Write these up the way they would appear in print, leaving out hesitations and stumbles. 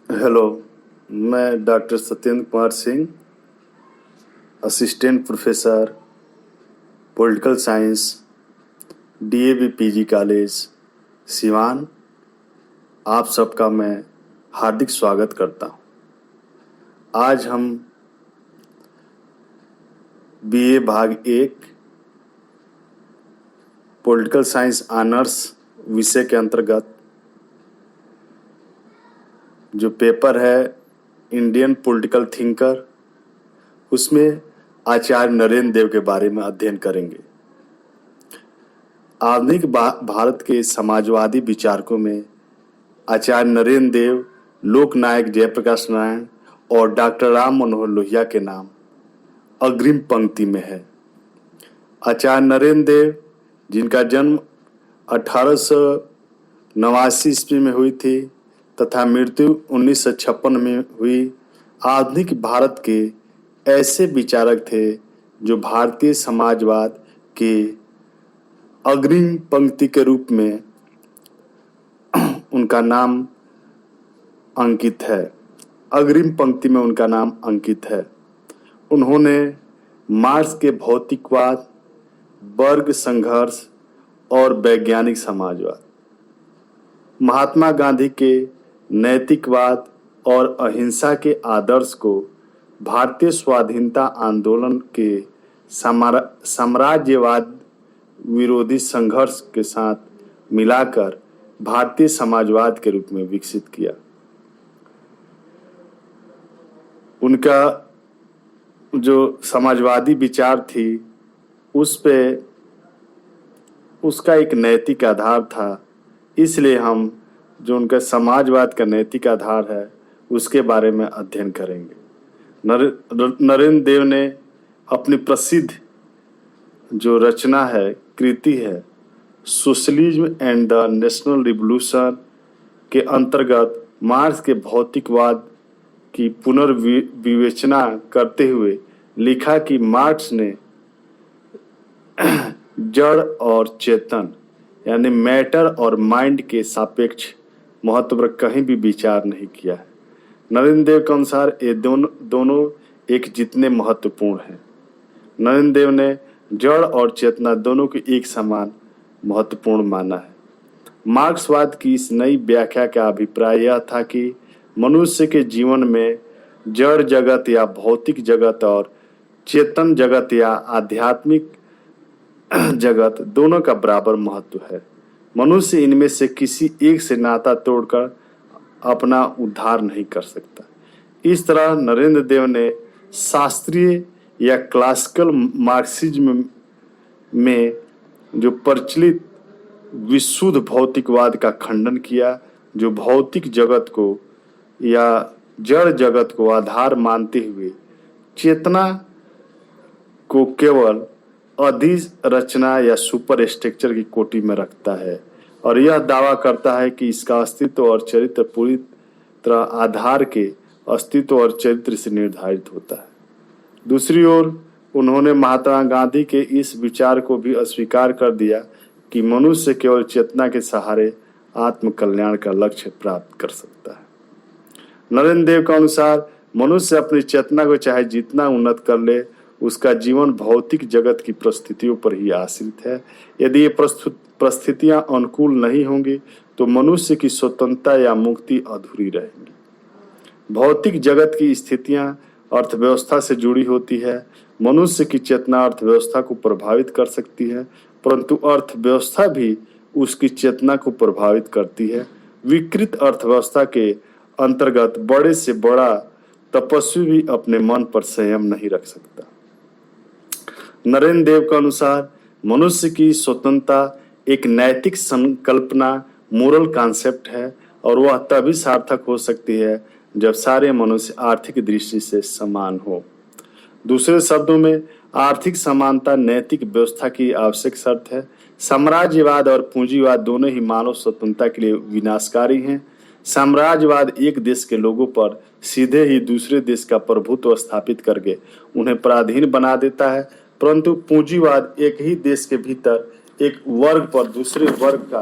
Hello, मैं doctor Satyendra Kumar Singh, assistant professor political science, DAV PG college, Siwan. आप सबका मैं हार्दिक स्वागत करता हूँ। आज हम बीए भाग 1 पॉलिटिकल साइंस ऑनर्स विषय के अंतर्गत जो पेपर है इंडियन पॉलिटिकल थिंकर, उसमें आचार्य नरेंद्र देव के बारे में अध्ययन करेंगे। आधुनिक भारत के समाजवादी विचारकों में आचार्य नरेंद्र देव, लोकनायक जयप्रकाश नारायण और डॉक्टर राम मनोहर लोहिया के नाम अग्रिम पंक्ति में है। आचार्य नरेंद्र देव, जिनका जन्म 1889 ईस्वी में हुई थी तथा मृत्यु 1956 में हुई, आधुनिक भारत के ऐसे विचारक थे जो भारतीय समाजवाद के अग्रिम पंक्ति के रूप में उनका नाम अंकित है। अग्रिम पंक्ति में उनका नाम अंकित है। उन्होंने मार्क्स के भौतिकवाद, वर्ग संघर्ष और वैज्ञानिक समाजवाद, महात्मा गांधी के नैतिकवाद और अहिंसा के आदर्श को भारतीय स्वाधीनता आंदोलन के साम्राज्यवाद विरोधी संघर्ष के साथ मिलाकर भारतीय समाजवाद के रूप में विकसित किया। उनका जो समाजवादी विचार थी उसका एक नैतिक आधार था, इसलिए हम जो उनका समाजवाद का नैतिक आधार है उसके बारे में अध्ययन करेंगे। नरेंद्र देव ने अपनी प्रसिद्ध जो रचना है, कृति है, socialism and the national revolution के अंतर्गत मार्क्स के भौतिकवाद की पुनर्विवेचना करते हुए लिखा कि मार्क्स ने जड़ और चेतन यानी मैटर और माइंड के सापेक्ष महत्व पर कहीं भी विचार नहीं किया है। नरेंद्र देव के अनुसार ये दोनों एक जितने महत्वपूर्ण हैं। नरेंद्र देव ने जड़ और चेतना दोनों को एक समान महत्वपूर्ण माना है। मार्क्सवाद की इस नई व्याख्या का अभिप्राय यह था कि मनुष्य के जीवन में जड़ जगत या भौतिक जगत और चेतन जगत या आध्यात्मिक जगत दोनों का बराबर महत्व है। मनुष्य इनमें से किसी एक से नाता तोड़कर अपना उद्धार नहीं कर सकता। इस तरह नरेंद्र देव ने शास्त्रीय या क्लासिकल मार्क्सिज्म में जो प्रचलित विशुद्ध भौतिकवाद का खंडन किया, जो भौतिक जगत को या जड़ जगत को आधार मानते हुए चेतना को केवल अधिरचना या सुपर स्ट्रक्चर की कोटि में रखता है और यह दावा करता है कि इसका अस्तित्व और चरित्र पूरी तरह आधार के अस्तित्व और चरित्र से निर्धारित होता है। दूसरी ओर उन्होंने महात्मा गांधी के इस विचार को भी अस्वीकार कर दिया कि मनुष्य केवल चेतना के सहारे आत्म कल्याण का लक्ष्य प्राप्त कर सकता है। नरेंद्र देव के अनुसार मनुष्य अपनी चेतना को चाहे जितना उन्नत कर ले, उसका जीवन भौतिक जगत की परिस्थितियों पर ही आश्रित है। यदि ये परिस्थितियां अनुकूल नहीं होंगी तो मनुष्य की स्वतंत्रता या मुक्ति अधूरी रहेगी। भौतिक जगत की स्थितियां अर्थव्यवस्था से जुड़ी होती है। मनुष्य की चेतना अर्थव्यवस्था को प्रभावित कर सकती है, परंतु अर्थव्यवस्था भी उसकी चेतना को प्रभावित करती है। विकृत अर्थव्यवस्था के अंतर्गत बड़े से बड़ा तपस्वी भी अपने मन पर संयम नहीं रख सकता। नरेंद्र देव के अनुसार मनुष्य की स्वतंत्रता एक नैतिक संकल्पना, मोरल कॉन्सेप्ट है और वह तभी सार्थक हो सकती है जब सारे मनुष्य आर्थिक दृष्टि से समान हो। दूसरे शब्दों में आर्थिक समानता नैतिक व्यवस्था की आवश्यक शर्त है। साम्राज्यवाद और पूंजीवाद दोनों ही मानव स्वतंत्रता के लिए विनाशकारी हैं। साम्राज्यवाद एक देश के लोगों पर सीधे ही दूसरे देश का प्रभुत्व स्थापित करके उन्हें पराधीन बना देता है, परंतु पूंजीवाद एक ही देश के भीतर एक वर्ग पर दूसरे वर्ग का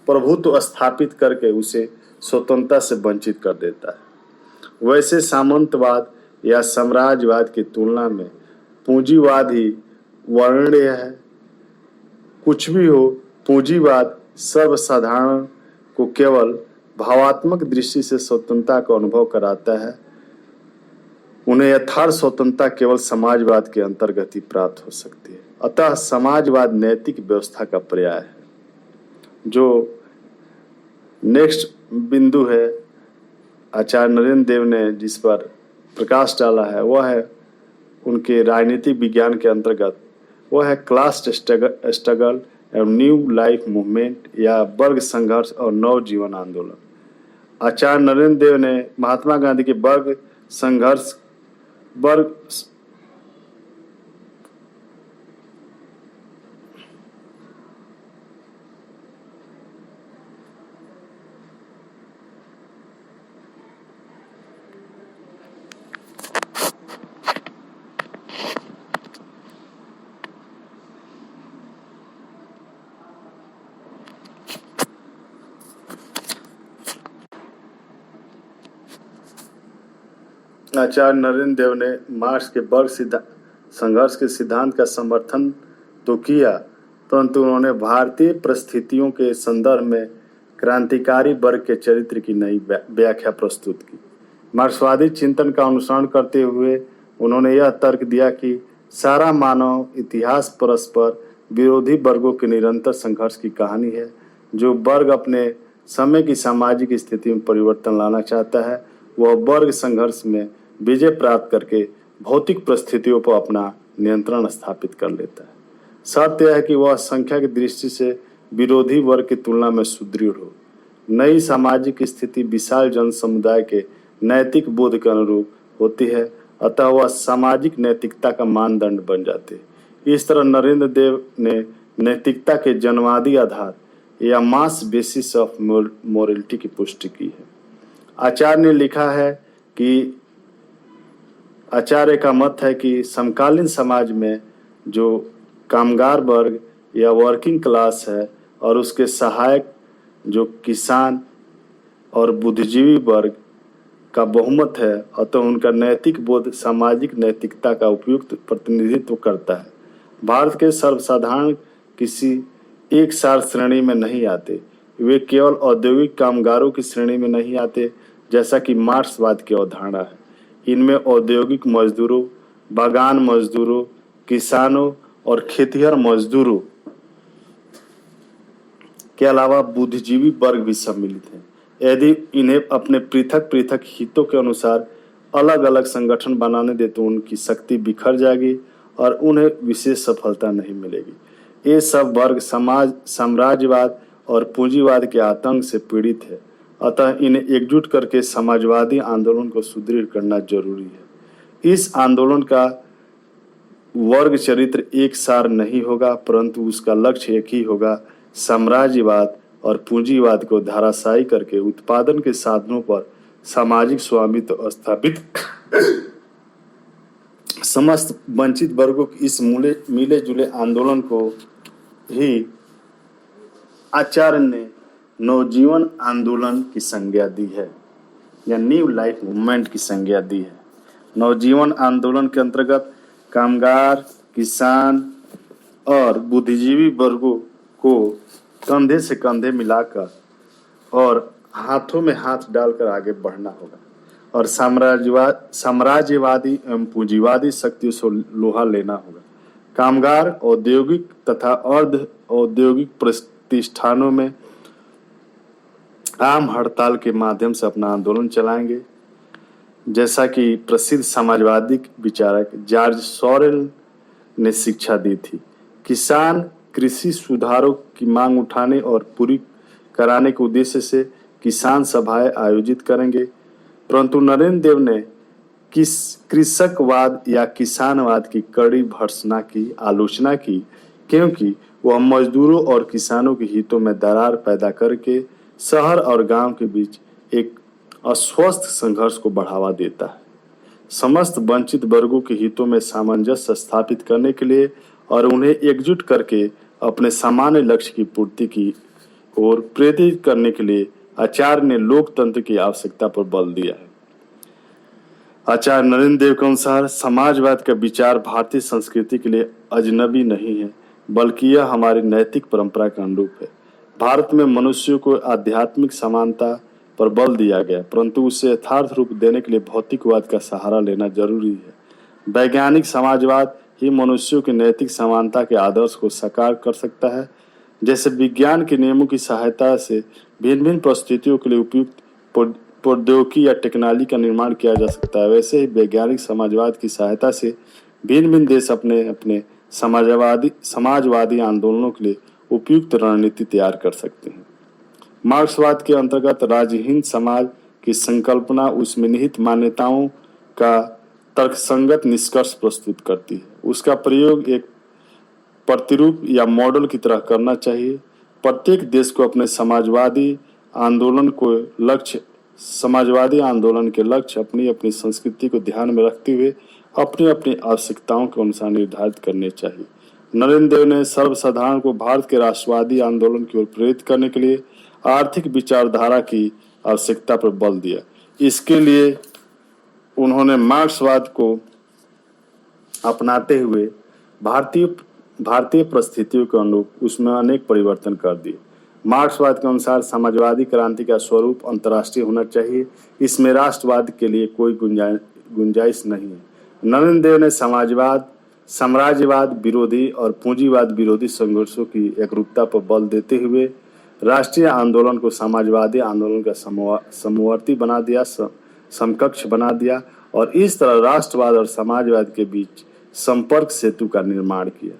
प्रभुत्व स्थापित करके उसे स्वतंत्रता से वंचित कर देता है। वैसे सामंतवाद या साम्राज्यवाद की तुलना में पूंजीवाद ही वर्णनीय है। कुछ भी हो, पूंजीवाद सर्वसाधारण को केवल भावात्मक दृष्टि से स्वतंत्रता का अनुभव कराता है। उन्हें यथार्थ स्वतंत्रता केवल समाजवाद के अंतर्गत ही प्राप्त हो सकती है। अतः समाजवाद नैतिक व्यवस्था का पर्याय है। जो नेक्स्ट बिंदु है आचार्य नरेंद्र देव ने जिस पर प्रकाश डाला है वह है उनके राजनीतिक विज्ञान के अंतर्गत, वह है क्लास स्ट्रगल एवं न्यू लाइफ मूवमेंट या वर्ग संघर्ष और नव जीवन आंदोलन। आचार्य नरेंद्र देव ने महात्मा गांधी के वर्ग संघर्ष वर्ग आचार्य नरेंद्र देव ने मार्क्स के वर्ग संघर्ष के सिद्धांत का समर्थन तो किया, परंतु उन्होंने भारतीय परिस्थितियों के संदर्भ में क्रांतिकारी वर्ग के चरित्र की नई व्याख्या प्रस्तुत की। मार्क्सवादी चिंतन का अनुसरण करते हुए उन्होंने यह तर्क दिया कि सारा मानव इतिहास परस्पर विरोधी वर्गों के निरंतर संघर्ष की कहानी है। जो वर्ग अपने समय की सामाजिक स्थिति में परिवर्तन लाना चाहता है वह वर्ग संघर्ष में विजय प्राप्त करके भौतिक परिस्थितियों पर अपना नियंत्रण स्थापित कर लेता है। शर्त यह है कि वह संख्या की दृष्टि से विरोधी वर्ग की तुलना में सुदृढ़ हो। नई सामाजिक स्थिति विशाल जन समुदाय के नैतिक बोध के अनुरूप होती है, अतः वह सामाजिक नैतिकता का मानदंड बन जाते हैं। इस तरह नरेंद्र देव ने नैतिकता के जन्मवादी आधार या मास बेसिस ऑफ मोरलिटी की पुष्टि की है। आचार्य ने लिखा है कि आचार्य का मत है कि समकालीन समाज में जो कामगार वर्ग या वर्किंग क्लास है और उसके सहायक जो किसान और बुद्धिजीवी वर्ग का बहुमत है, अतः उनका नैतिक बोध सामाजिक नैतिकता का उपयुक्त प्रतिनिधित्व करता है। भारत के सर्वसाधारण किसी एक सार श्रेणी में नहीं आते, वे केवल औद्योगिक कामगारों की श्रेणी में नहीं आते जैसा कि मार्क्सवाद की अवधारणा है। इनमें औद्योगिक मजदूरों, बागान मजदूरों, किसानों और खेतिहर मजदूरों के अलावा बुद्धिजीवी वर्ग भी सम्मिलित हैं। यदि इन्हें अपने पृथक पृथक हितों के अनुसार अलग अलग संगठन बनाने दे तो उनकी शक्ति बिखर जाएगी और उन्हें विशेष सफलता नहीं मिलेगी। ये सब वर्ग समाज साम्राज्यवाद और पूंजीवाद के आतंक से पीड़ित है, अतः इन्हें एकजुट करके समाजवादी आंदोलन को सुदृढ़ करना जरूरी है। इस आंदोलन का वर्ग चरित्र एक सार नहीं होगा, परंतु उसका लक्ष्य एक ही होगा, साम्राज्यवाद और पूंजीवाद को धराशायी करके उत्पादन के साधनों पर सामाजिक स्वामित्व स्थापित समस्त वंचित वर्गों की इस मिले जुले आंदोलन को ही आचार्य ने नवजीवन आंदोलन की संज्ञा दी है या न्यू लाइफ मूवमेंट की संज्ञा दी है। नवजीवन आंदोलन के अंतर्गत कामगार, किसान और बुद्धिजीवी वर्गों को कंधे से कंधे मिलाकर और हाथों में हाथ डालकर आगे बढ़ना होगा और साम्राज्यवादी एवं पूंजीवादी शक्तियों से लोहा लेना होगा। कामगार औद्योगिक तथा अर्ध औद्योगिक प्रतिष्ठानों में आम हड़ताल के माध्यम से अपना आंदोलन चलाएंगे, जैसा कि प्रसिद्ध समाजवादी विचारक जॉर्ज सोरेल ने शिक्षा दी थी। किसान कृषि सुधारों की मांग उठाने और पूरी कराने के उद्देश्य से किसान सभाएं आयोजित करेंगे, परंतु नरेंद्र देव ने कृषकवाद या किसानवाद की कड़ी भर्त्सना की आलोचना की, क्योंकि वह मजदूरों और किसानों के हितों में दरार पैदा करके शहर और गांव के बीच एक अस्वस्थ संघर्ष को बढ़ावा देता है। समस्त वंचित वर्गों के हितों में सामंजस्य स्थापित करने के लिए और उन्हें एकजुट करके अपने सामान्य लक्ष्य की पूर्ति की ओर प्रेरित करने के लिए आचार्य ने लोकतंत्र की आवश्यकता पर बल दिया है। आचार्य नरेंद्र देव के अनुसार समाजवाद का विचार भारतीय संस्कृति के लिए अजनबी नहीं है, बल्कि यह हमारी नैतिक परंपरा का अनुरूप है। भारत में मनुष्यों को आध्यात्मिक समानता पर बल दिया गया, परंतु उसे यथार्थ रूप देने के लिए भौतिकवाद का सहारा लेना जरूरी है। वैज्ञानिक समाजवाद ही मनुष्यों की नैतिक समानता के आदर्श को साकार कर सकता है। जैसे विज्ञान के नियमों की सहायता से भिन्न भिन्न परिस्थितियों के लिए उपयुक्त प्रौद्योगिकी या टेक्नोलॉजी का निर्माण किया जा सकता है, वैसे ही वैज्ञानिक समाजवाद की सहायता से भिन्न भिन्न देश अपने अपने समाजवादी आंदोलनों के लिए उपयुक्त रणनीति तैयार कर सकते हैं। मार्क्सवाद के अंतर्गत राज्यहीन समाज की संकल्पना उसमें निहित मान्यताओं का तर्कसंगत निष्कर्ष प्रस्तुत करती है। उसका प्रयोग एक प्रतिरूप या मॉडल की तरह करना चाहिए। प्रत्येक देश को अपने समाजवादी आंदोलन के लक्ष्य अपनी अपनी संस्कृति को ध्यान में रखते हुए अपनी अपनी आवश्यकताओं के अनुसार निर्धारित करने चाहिए। नरेंद्र देव ने सर्वसाधारण को भारत के राष्ट्रवादी आंदोलन की ओर प्रेरित करने के लिए आर्थिक विचारधारा की आवश्यकता पर बल दिया। इसके लिए उन्होंने मार्क्सवाद को अपनाते हुए भारतीय परिस्थितियों के अनुरूप उसमें अनेक परिवर्तन कर दिए। मार्क्सवाद के अनुसार समाजवादी क्रांति का स्वरूप अंतर्राष्ट्रीय होना चाहिए, इसमें राष्ट्रवाद के लिए कोई गुंजाइश नहीं है। नरेंद्र देव ने साम्राज्यवाद विरोधी और पूंजीवाद विरोधी संघर्षों की एकरूपता पर बल देते हुए राष्ट्रीय आंदोलन को समाजवादी आंदोलन का समवर्ती बना दिया, समकक्ष बना दिया और इस तरह राष्ट्रवाद और समाजवाद के बीच संपर्क सेतु का निर्माण किया।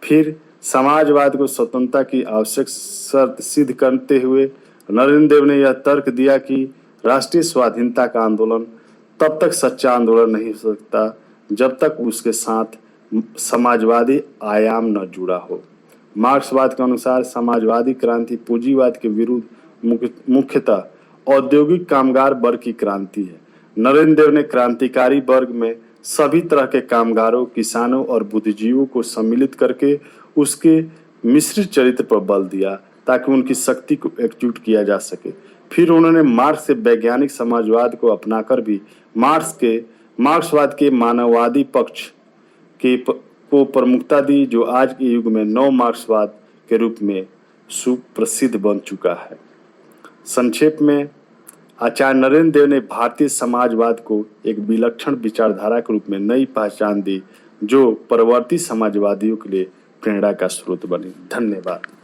फिर समाजवाद को स्वतंत्रता की आवश्यक शर्त सिद्ध करते हुए नरेंद्र देव ने यह तर्क दिया कि राष्ट्रीय स्वाधीनता का आंदोलन तब तक सच्चा आंदोलन नहीं हो सकता जब तक उसके साथ समाजवादी आयाम न जुड़ा हो। मार्क्सवाद के अनुसार समाजवादी क्रांति पूंजीवाद के विरुद्ध मुख्यतः औद्योगिक कामगार वर्ग की क्रांति है। नरेंद्र देव ने क्रांतिकारी वर्ग में सभी तरह के कामगारों, किसानों और बुद्धिजीवियों को सम्मिलित करके उसके मिश्रित चरित्र पर बल दिया ताकि उनकी शक्ति को एकजुट किया जा सके। फिर उन्होंने मार्क्स से वैज्ञानिक समाजवाद को अपनाकर भी मार्क्सवाद के मानववादी पक्ष को प्रमुखता दी, जो आज के युग में नव मार्क्सवाद के रूप में सुप्रसिद्ध बन चुका है। संक्षेप में आचार्य नरेंद्र देव ने भारतीय समाजवाद को एक विलक्षण विचारधारा के रूप में नई पहचान दी, जो परवर्ती समाजवादियों के लिए प्रेरणा का स्रोत बनी। धन्यवाद।